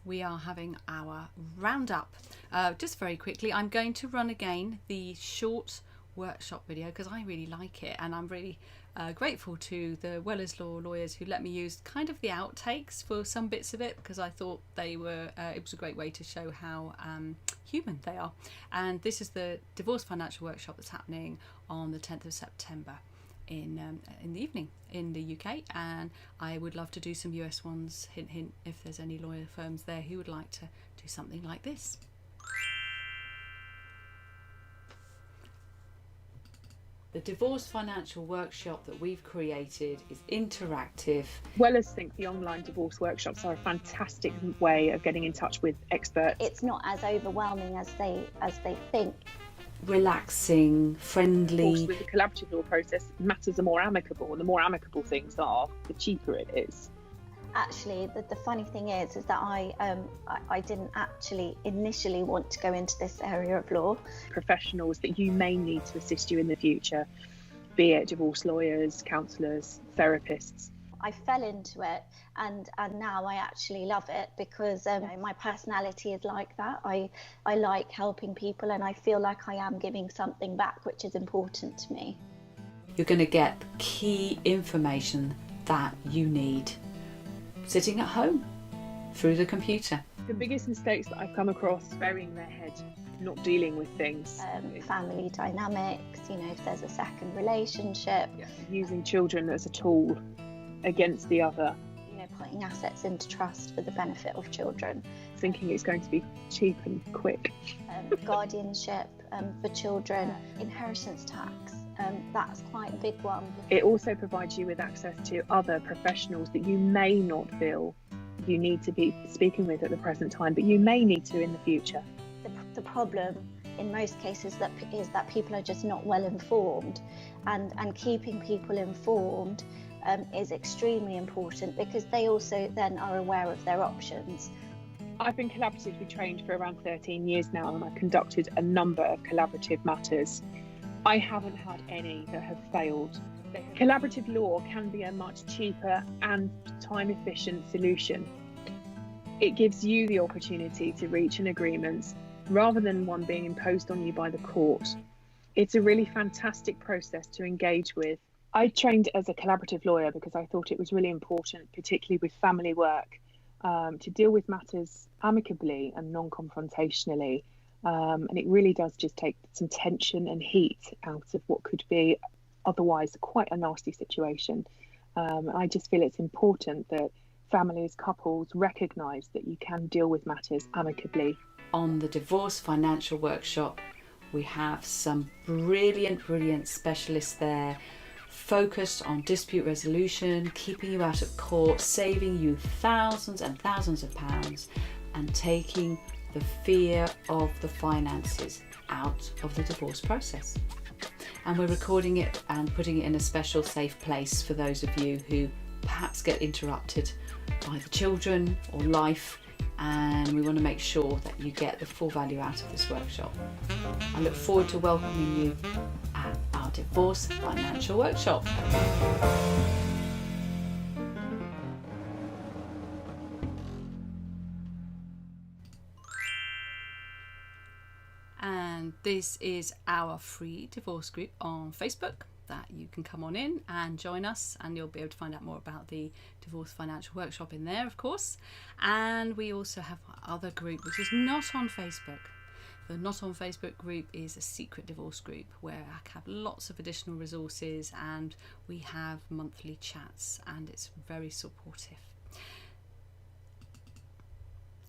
we are having our roundup. Just very quickly, I'm going to run again the short workshop video because I really like it, and I'm really grateful to the Wellers Law lawyers who let me use kind of the outtakes for some bits of it, because I thought they were it was a great way to show how human they are. And this is the divorce financial workshop that's happening on the 10th of September in the evening in the UK, and I would love to do some US ones. Hint hint, if there's any lawyer firms there who would like to do something like this. The divorce financial workshop that we've created is interactive. Wellers think the online divorce workshops are a fantastic way of getting in touch with experts. It's not as overwhelming as they think. Relaxing, friendly. Of course, with the collaborative law process, matters are more amicable, and the more amicable things are, the cheaper it is. Actually, the funny thing is that I didn't actually initially want to go into this area of law. Professionals that you may need to assist you in the future, be it divorce lawyers, counsellors, therapists. I fell into it, and now I actually love it because my personality is like that. I like helping people, and I feel like I am giving something back, which is important to me. You're going to get key information that you need sitting at home through the computer. The biggest mistakes that I've come across, burying their head, not dealing with things. Family dynamics, if there's a second relationship. Yeah. Using children as a tool against the other. Putting assets into trust for the benefit of children. Thinking it's going to be cheap and quick. Guardianship for children, inheritance tax. That's quite a big one. It also provides you with access to other professionals that you may not feel you need to be speaking with at the present time, but you may need to in the future. The problem in most cases is that people are just not well informed, and keeping people informed is extremely important, because they also then are aware of their options. I've been collaboratively trained for around 13 years now, and I've conducted a number of collaborative matters. I haven't had any that have failed. Collaborative law can be a much cheaper and time-efficient solution. It gives you the opportunity to reach an agreement rather than one being imposed on you by the court. It's a really fantastic process to engage with. I trained as a collaborative lawyer because I thought it was really important, particularly with family work, to deal with matters amicably and non-confrontationally. And it really does just take some tension and heat out of what could be otherwise quite a nasty situation. I just feel it's important that families, couples recognise that you can deal with matters amicably. On the Divorce Financial Workshop, we have some brilliant specialists there, focused on dispute resolution, keeping you out of court, saving you thousands and thousands of pounds, and taking the fear of the finances out of the divorce process. And we're recording it and putting it in a special safe place for those of you who perhaps get interrupted by the children or life, and we want to make sure that you get the full value out of this workshop. I look forward to welcoming you at our Divorce Financial Workshop. And this is our free divorce group on Facebook that you can come on in and join us, and you'll be able to find out more about the Divorce Financial Workshop in there, of course. And we also have our other group, which is not on Facebook. The Not on Facebook group is a secret divorce group where I have lots of additional resources, and we have monthly chats, and it's very supportive.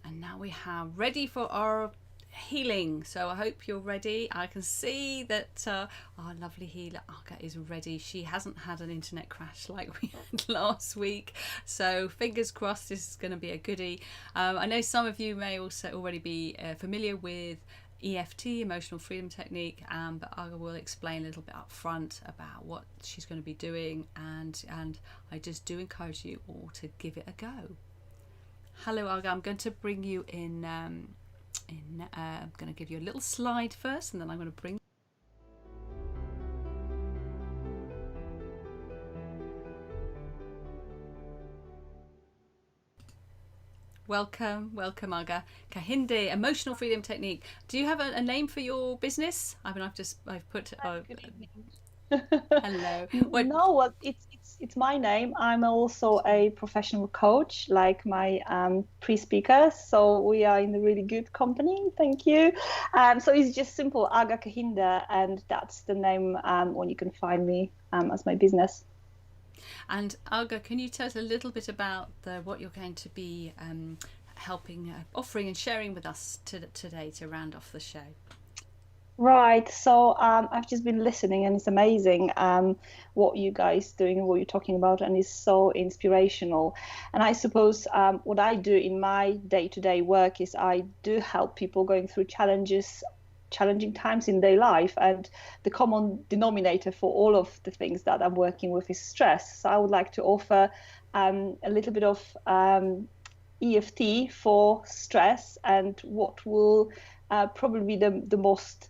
And now we have ready for our healing, so I hope you're ready. I can see that our lovely healer Aga is ready. She hasn't had an internet crash like we had last week, so fingers crossed this is going to be a goodie. I know some of you may also already be familiar with EFT, emotional freedom technique, but Aga will explain a little bit up front about what she's going to be doing, and I just do encourage you all to give it a go. Hello Aga, I'm going to bring you in. I'm going to give you a little slide first, and then I'm going to bring. Welcome Aga. Kahinde, emotional freedom technique. Do you have a name for your business? I mean, I've put. Good evening. Hello. No, well, it's my name. I'm also a professional coach, like my pre-speakers. So we are in a really good company. Thank you. So it's just simple, Aga Kahinde, and that's the name when you can find me as my business. And Aga, can you tell us a little bit about what you're going to be helping, offering and sharing with us today to round off the show? Right, so I've just been listening, and it's amazing what you guys doing and what you're talking about, and it's so inspirational. And I suppose what I do in my day-to-day work is I do help people going through challenging times in their life, and the common denominator for all of the things that I'm working with is stress. So I would like to offer a little bit of EFT for stress, and what will probably be the most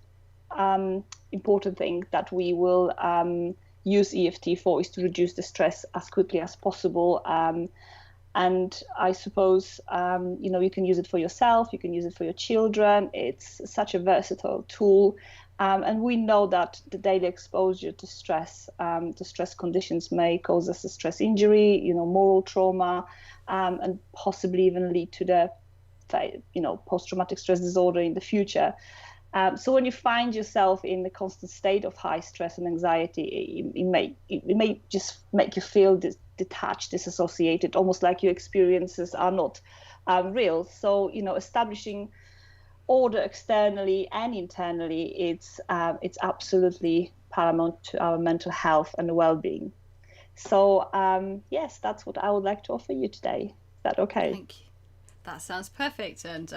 important thing that we will use EFT for is to reduce the stress as quickly as possible. And I suppose, you can use it for yourself, you can use it for your children. It's such a versatile tool. And we know that the daily exposure to stress conditions may cause us a stress injury, moral trauma, and possibly even lead to the, post-traumatic stress disorder in the future. So when you find yourself in the constant state of high stress and anxiety, it may just make you feel detached, disassociated, almost like your experiences are not real. So establishing order externally and internally, it's absolutely paramount to our mental health and well-being. So yes, that's what I would like to offer you today. Is that okay? Thank you. That sounds perfect, and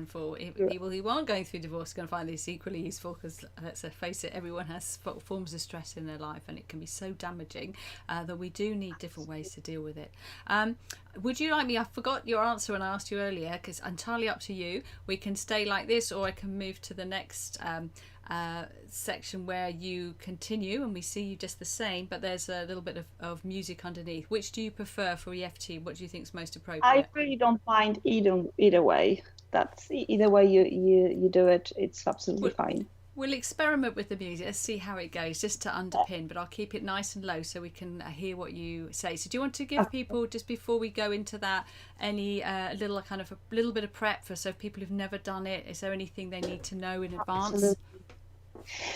for people who aren't going through divorce, going to find this equally useful, because let's face it, everyone has forms of stress in their life, and it can be so damaging that we do need different ways to deal with it. Would you like me? I forgot your answer when I asked you earlier, because entirely up to you. We can stay like this, or I can move to the next section where you continue and we see you just the same, but there's a little bit of music underneath. Which do you prefer for EFT? What do you think is most appropriate? I really don't mind either way. That's either way you do it, it's absolutely fine. We'll experiment with the music. Let's see how it goes, just to underpin, but I'll keep it nice and low so we can hear what you say. So do you want to give people, just before we go into that, any little bit of prep so people who've never done it? Is there anything they need to know in advance? Absolutely.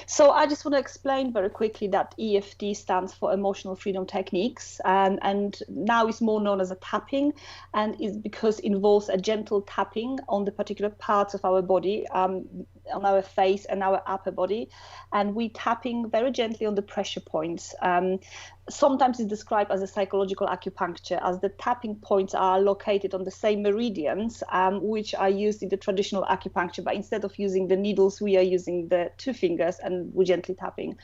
So I just want to explain very quickly that EFT stands for Emotional Freedom Techniques, and now it's more known as a tapping, and is because it involves a gentle tapping on the particular parts of our body, on our face and our upper body, and we tapping very gently on the pressure points. Sometimes it's described as a psychological acupuncture, as the tapping points are located on the same meridians which are used in the traditional acupuncture, but instead of using the needles, we are using the 2 fingers and we're gently tapping.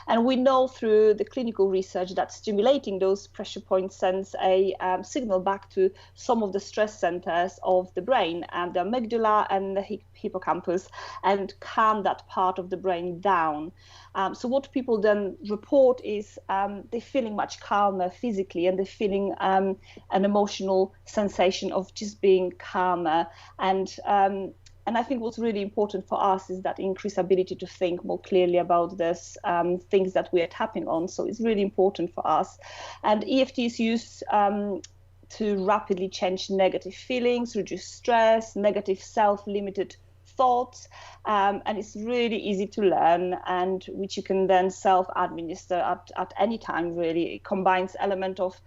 And we know through the clinical research that stimulating those pressure points sends a signal back to some of the stress centers of the brain, the amygdala and the hippocampus, and calm that part of the brain down. So what people then report is they're feeling much calmer physically, and they're feeling an emotional sensation of just being calmer. And I think what's really important for us is that increased ability to think more clearly about this things that we are tapping on. So it's really important for us. And EFT is used to rapidly change negative feelings, reduce stress, negative self-limited thoughts, and it's really easy to learn, and which you can then self-administer at any time. Really, it combines element of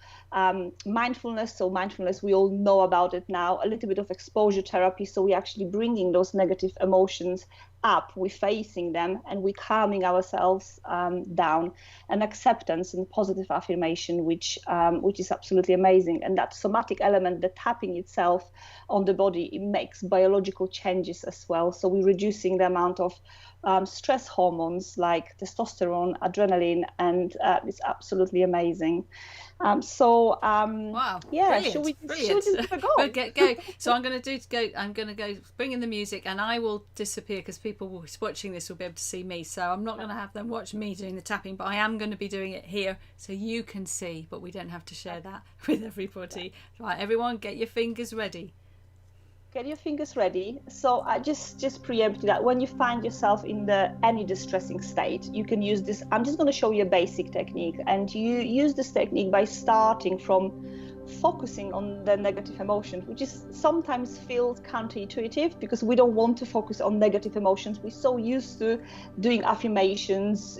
mindfulness. So mindfulness, we all know about it now. A little bit of exposure therapy. So we're actually bringing those negative emotions up, we're facing them, and we're calming ourselves down. And acceptance and positive affirmation, which is absolutely amazing. And that somatic element, the tapping itself on the body, it makes biological changes as well. So we're reducing the amount of stress hormones like testosterone, adrenaline, and it's absolutely amazing. Wow, yeah, brilliant, should we brilliant. just go? We'll go. So I'm going to go bring in the music, and I will disappear because people watching this will be able to see me. So I'm not going to have them watch me doing the tapping, but I am going to be doing it here so you can see, but we don't have to share that with everybody. Right, everyone, get your fingers ready. Get your fingers ready. So I just preempt that when you find yourself in any distressing state, you can use this. I'm just going to show you a basic technique, and you use this technique by starting from focusing on the negative emotions, which is sometimes feels counterintuitive because we don't want to focus on negative emotions. We're so used to doing affirmations,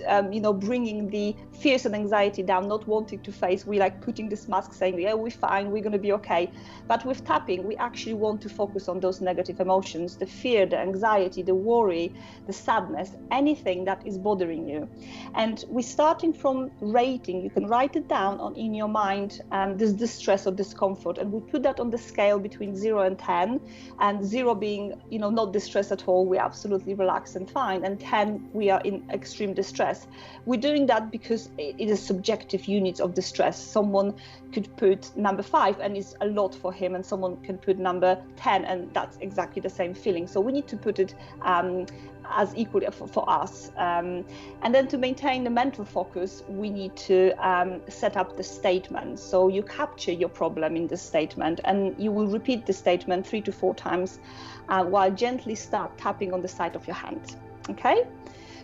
bringing the fears and anxiety down, not wanting to face. We like putting this mask saying, yeah, we're fine, we're going to be okay. But with tapping, we actually want to focus on those negative emotions, the fear, the anxiety, the worry, the sadness, anything that is bothering you. And we're starting from rating. You can write it down in your mind, this distress or discomfort, and we put that on the scale between 0 and 10, and 0 being not distress at all, we're absolutely relaxed and fine, and 10 we are in extreme distress. We're doing that because it is subjective units of distress. Someone could put number 5 and it's a lot for him, and someone can put number 10 and that's exactly the same feeling. So we need to put it as equally for us, and then to maintain the mental focus, we need to set up the statement. So you capture your problem in the statement, and you will repeat the statement 3 to 4 times while gently start tapping on the side of your hand. Okay,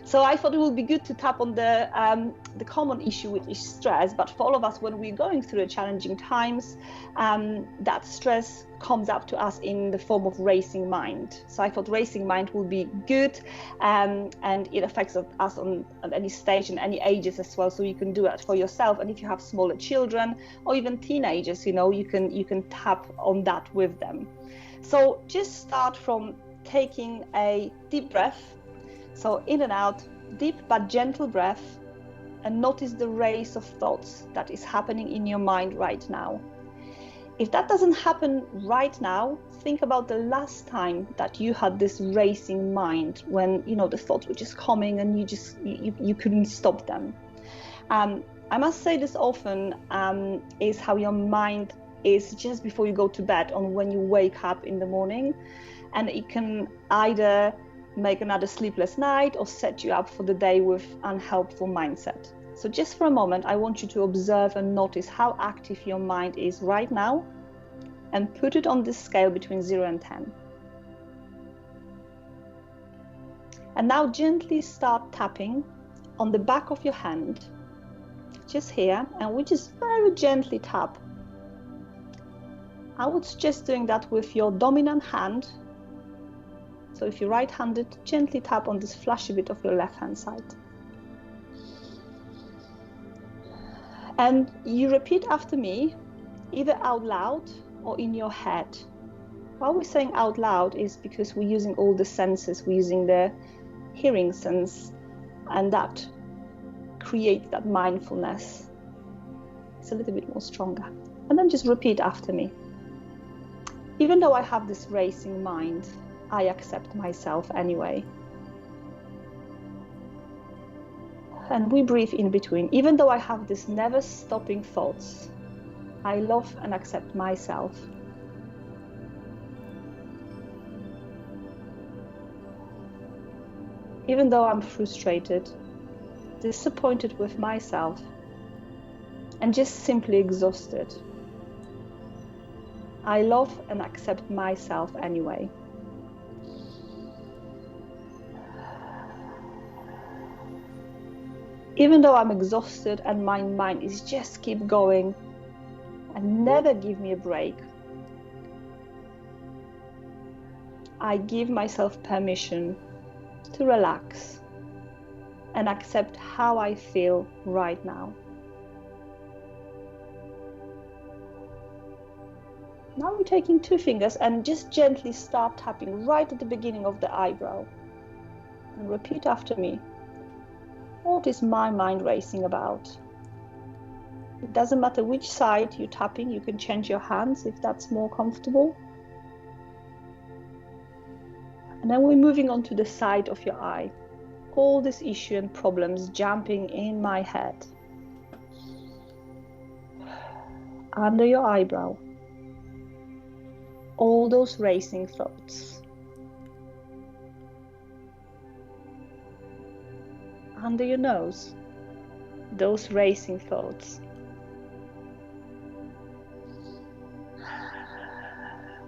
so I thought it would be good to tap on the common issue, which is stress. But for all of us, when we're going through challenging times, that stress comes up to us in the form of racing mind. So I thought racing mind will be good, and it affects us on any stage and any ages as well. So you can do it for yourself, and if you have smaller children or even teenagers, you can tap on that with them. So just start from taking a deep breath. So in and out, deep but gentle breath, and notice the race of thoughts that is happening in your mind right now. If that doesn't happen right now, think about the last time that you had this racing mind when, you know, the thoughts were just coming and you couldn't stop them. I must say this often, is how your mind is just before you go to bed on when you wake up in the morning, and it can either make another sleepless night or set you up for the day with unhelpful mindset. So just for a moment, I want you to observe and notice how active your mind is right now and put it on this scale between 0 and 10. And now gently start tapping on the back of your hand, just here, and we just very gently tap. I would suggest doing that with your dominant hand. So if you're right-handed, gently tap on this flashy bit of your left-hand side. And you repeat after me, either out loud or in your head. Why we're saying out loud is because we're using all the senses. We're using the hearing sense, and that creates that mindfulness. It's a little bit more stronger. And then just repeat after me. Even though I have this racing mind, I accept myself anyway. And we breathe in between. Even though I have this never stopping thoughts, I love and accept myself. Even though I'm frustrated, disappointed with myself, and just simply exhausted, I love and accept myself anyway. Even though I'm exhausted and my mind is just keep going and never give me a break, I give myself permission to relax and accept how I feel right now. Now we're taking 2 fingers and just gently start tapping right at the beginning of the eyebrow. And repeat after me. What is my mind racing about? It doesn't matter which side you're tapping, you can change your hands if that's more comfortable. And then we're moving on to the side of your eye. All this issue and problems jumping in my head. Under your eyebrow. All those racing thoughts. Under your nose, those racing thoughts.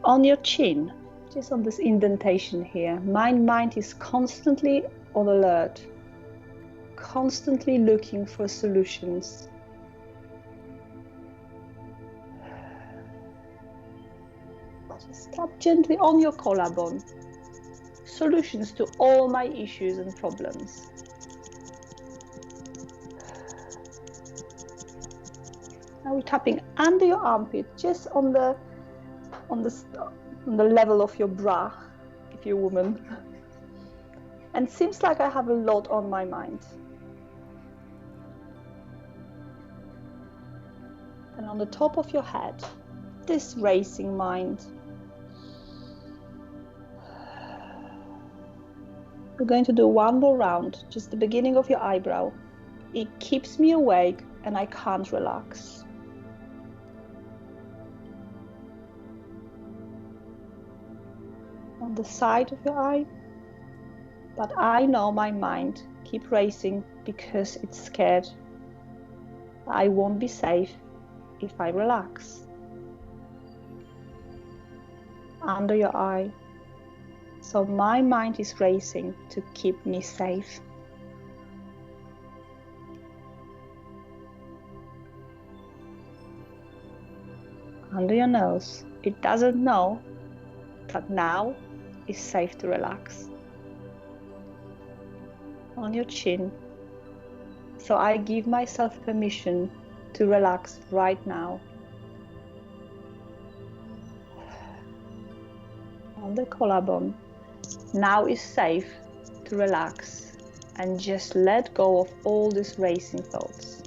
On your chin, just on this indentation here, my mind is constantly on alert, constantly looking for solutions. Just tap gently on your collarbone. Solutions to all my issues and problems. Now we're tapping under your armpit, just on the level of your bra, if you're a woman. And it seems like I have a lot on my mind. And on the top of your head, this racing mind. We're going to do one more round, just the beginning of your eyebrow. It keeps me awake and I can't relax. On the side of your eye, but I know my mind keeps racing because it's scared. I won't be safe if I relax. Under your eye, so my mind is racing to keep me safe. Under your nose, it doesn't know that now is safe to relax. On your chin, so I give myself permission to relax right now. On the collarbone, now is safe to relax. and just let go of all these racing thoughts.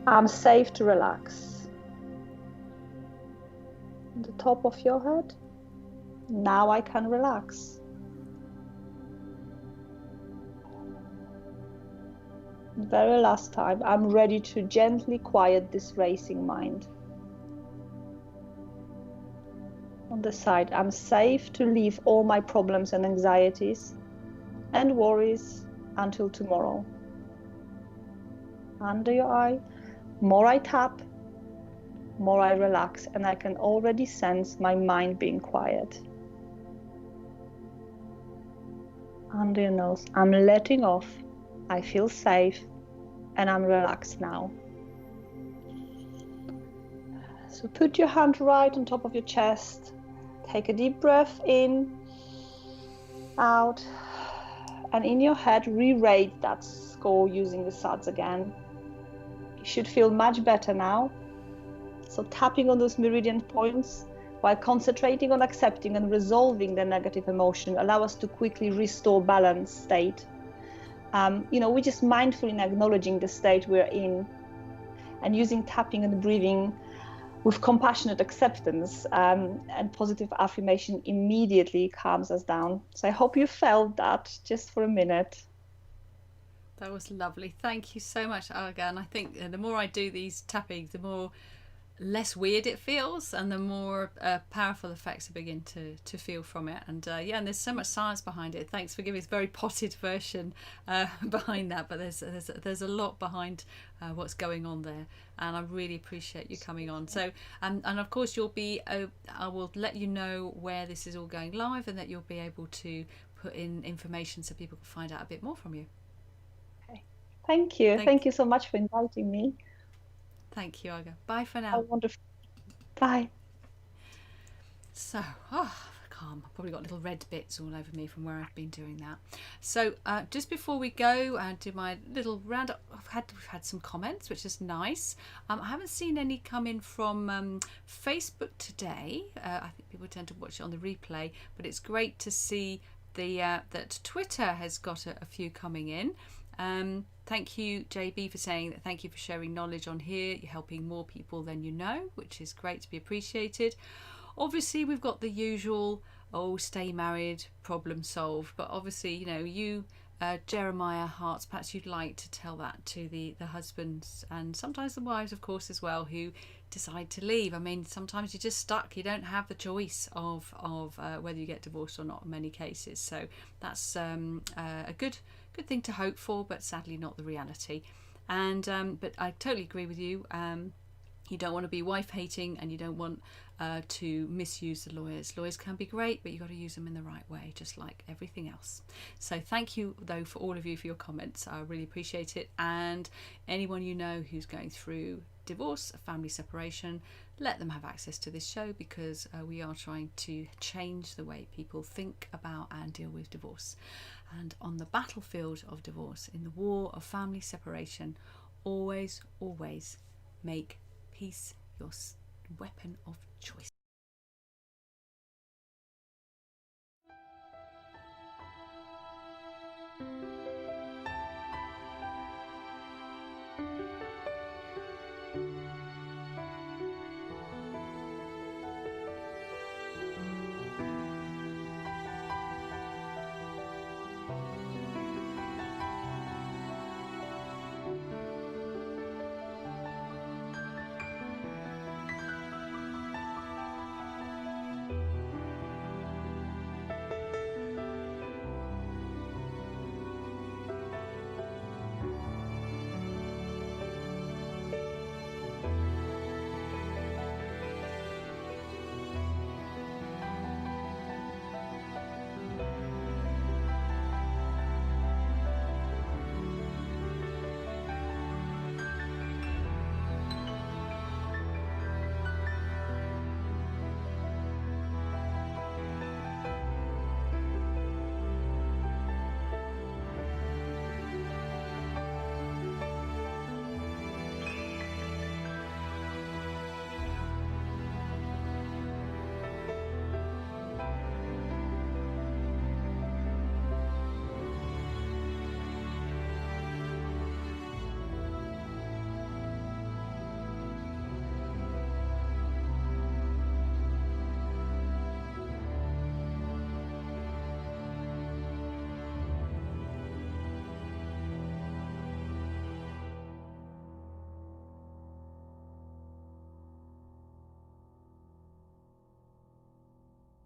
I'm safe to relax. The top of your head. Now I can relax. Very last time, I'm ready to gently quiet this racing mind. On the side, I'm safe to leave all my problems and anxieties and worries until tomorrow. Under your eye, more I tap, more I relax, and I can already sense my mind being quiet. Under your nose, I'm letting off, I feel safe, and I'm relaxed now. So put your hand right on top of your chest, take a deep breath in, out, and in your head re-rate that score using the SADS again. You should feel much better now. So tapping on those meridian points while concentrating on accepting and resolving the negative emotion allow us to quickly restore balanced state. We're just mindful in acknowledging the state we're in and using tapping and breathing with compassionate acceptance and positive affirmation immediately calms us down. So I hope you felt that just for a minute. That was lovely. Thank you so much, Olga. And I think the more I do these tappings, the more less weird it feels, and the more powerful effects I begin to feel from it. And and there's so much science behind it. Thanks for giving us a very potted version behind that, but there's a lot behind what's going on there, and I really appreciate you coming on. So and of course you'll be I will let you know where this is all going live, and that you'll be able to put in information so people can find out a bit more from you. Okay. Thank you. Thank you so much for inviting me. Thank you, Olga. Bye for now. Oh, wonderful. Bye. So, calm. I've probably got little red bits all over me from where I've been doing that. So, just before we go and do my little roundup, we've had some comments, which is nice. I haven't seen any come in from Facebook today. I think people tend to watch it on the replay, but it's great to see that Twitter has got a few coming in. Thank you, JB, for saying that. Thank you for sharing knowledge on here. You're helping more people than you know, which is great to be appreciated. Obviously, we've got the usual, stay married, problem solved. But obviously, you, Jeremiah Hearts, perhaps you'd like to tell that to the husbands and sometimes the wives, of course, as well, who decide to leave. I mean, sometimes you're just stuck. You don't have the choice of whether you get divorced or not in many cases. So that's a good thing to hope for, but sadly not the reality. And but I totally agree with you. You don't want to be wife hating, and you don't want to misuse the lawyers. Lawyers can be great, but you've got to use them in the right way, just like everything else. So thank you, though, for all of you for your comments. I really appreciate it. And anyone you know who's going through divorce, a family separation, let them have access to this show, because we are trying to change the way people think about and deal with divorce. And on the battlefield of divorce, in the war of family separation, always make peace your weapon of choice.